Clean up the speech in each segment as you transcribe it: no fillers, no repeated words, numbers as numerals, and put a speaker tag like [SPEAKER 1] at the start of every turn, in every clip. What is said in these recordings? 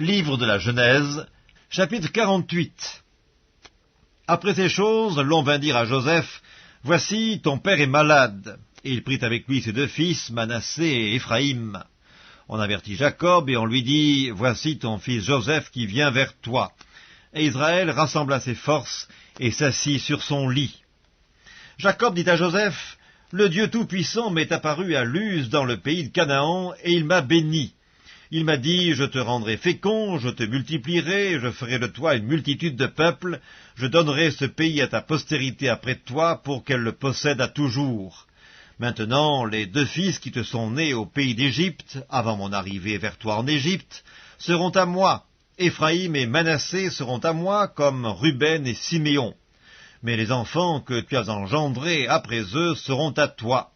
[SPEAKER 1] Livre de la Genèse, chapitre 48. Après ces choses, l'on vint dire à Joseph, « Voici, ton père est malade. » Et il prit avec lui ses deux fils, Manassé et Éphraïm. On avertit Jacob, et on lui dit, « Voici ton fils Joseph qui vient vers toi. » Et Israël rassembla ses forces et s'assit sur son lit. Jacob dit à Joseph, « Le Dieu Tout-Puissant m'est apparu à Luz dans le pays de Canaan, et il m'a béni. Il m'a dit, je te rendrai fécond, je te multiplierai, je ferai de toi une multitude de peuples, je donnerai ce pays à ta postérité après toi pour qu'elle le possède à toujours. Maintenant, les deux fils qui te sont nés au pays d'Égypte, avant mon arrivée vers toi en Égypte, seront à moi. Éphraïm et Manassé seront à moi comme Ruben et Siméon. Mais les enfants que tu as engendrés après eux seront à toi.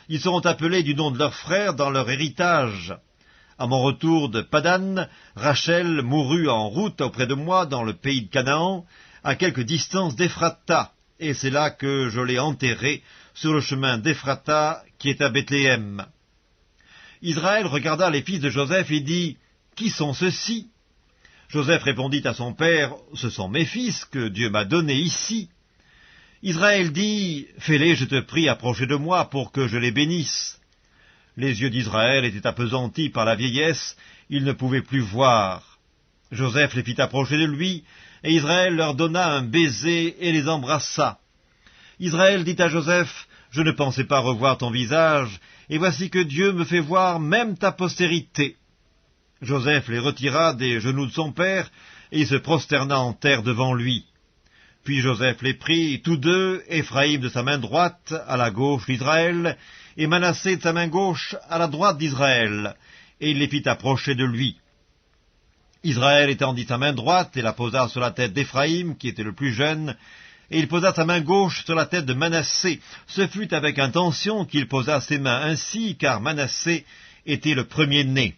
[SPEAKER 1] Ils seront appelés du nom de leurs frères dans leur héritage. À mon retour de Padan, Rachel mourut en route auprès de moi dans le pays de Canaan, à quelque distance d'Ephrata, et c'est là que je l'ai enterrée, sur le chemin d'Ephrata qui est à Bethléem. Israël regarda les fils de Joseph et dit, « Qui sont ceux-ci » Joseph répondit à son père, « Ce sont mes fils que Dieu m'a donnés ici. » Israël dit, « Fais-les, je te prie, approcher de moi pour que je les bénisse. » Les yeux d'Israël étaient appesantis par la vieillesse, ils ne pouvaient plus voir. Joseph les fit approcher de lui, et Israël leur donna un baiser et les embrassa. Israël dit à Joseph, « Je ne pensais pas revoir ton visage, et voici que Dieu me fait voir même ta postérité. » Joseph les retira des genoux de son père, et il se prosterna en terre devant lui. Puis Joseph les prit, tous deux, Éphraïm de sa main droite, à la gauche d'Israël, et Manassé de sa main gauche, à la droite d'Israël, et il les fit approcher de lui. Israël étendit sa main droite et la posa sur la tête d'Éphraïm, qui était le plus jeune, et il posa sa main gauche sur la tête de Manassé. Ce fut avec intention qu'il posa ses mains ainsi, car Manassé était le premier-né.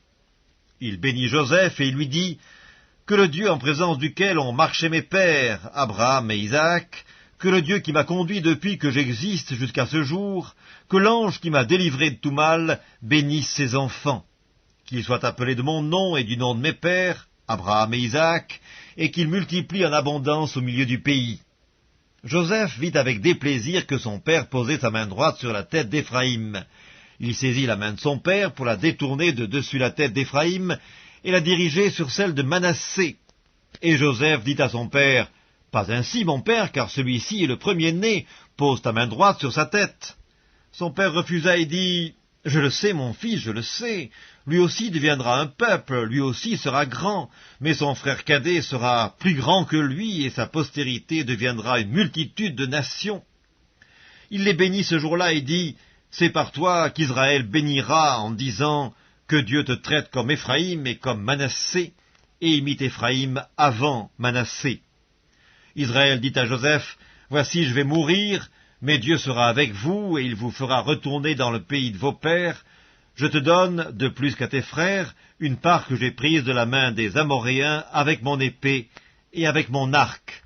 [SPEAKER 1] Il bénit Joseph et il lui dit, « Que le Dieu en présence duquel ont marché mes pères, Abraham et Isaac, que le Dieu qui m'a conduit depuis que j'existe jusqu'à ce jour, que l'ange qui m'a délivré de tout mal bénisse ses enfants, qu'ils soient appelés de mon nom et du nom de mes pères, Abraham et Isaac, et qu'ils multiplient en abondance au milieu du pays. » Joseph vit avec déplaisir que son père posait sa main droite sur la tête d'Éphraïm. Il saisit la main de son père pour la détourner de dessus la tête d'Éphraïm et la diriger sur celle de Manassé. Et Joseph dit à son père, « Pas ainsi, mon père, car celui-ci est le premier-né, pose ta main droite sur sa tête. » Son père refusa et dit, « Je le sais, mon fils, je le sais. Lui aussi deviendra un peuple, lui aussi sera grand, mais son frère cadet sera plus grand que lui, et sa postérité deviendra une multitude de nations. » Il les bénit ce jour-là et dit, « C'est par toi qu'Israël bénira en disant, « Que Dieu te traite comme Éphraïm et comme Manassé. » Et il mit Éphraïm avant Manassé. Israël dit à Joseph, « Voici, je vais mourir, mais Dieu sera avec vous, et il vous fera retourner dans le pays de vos pères. Je te donne, de plus qu'à tes frères, une part que j'ai prise de la main des Amoréens avec mon épée et avec mon arc. »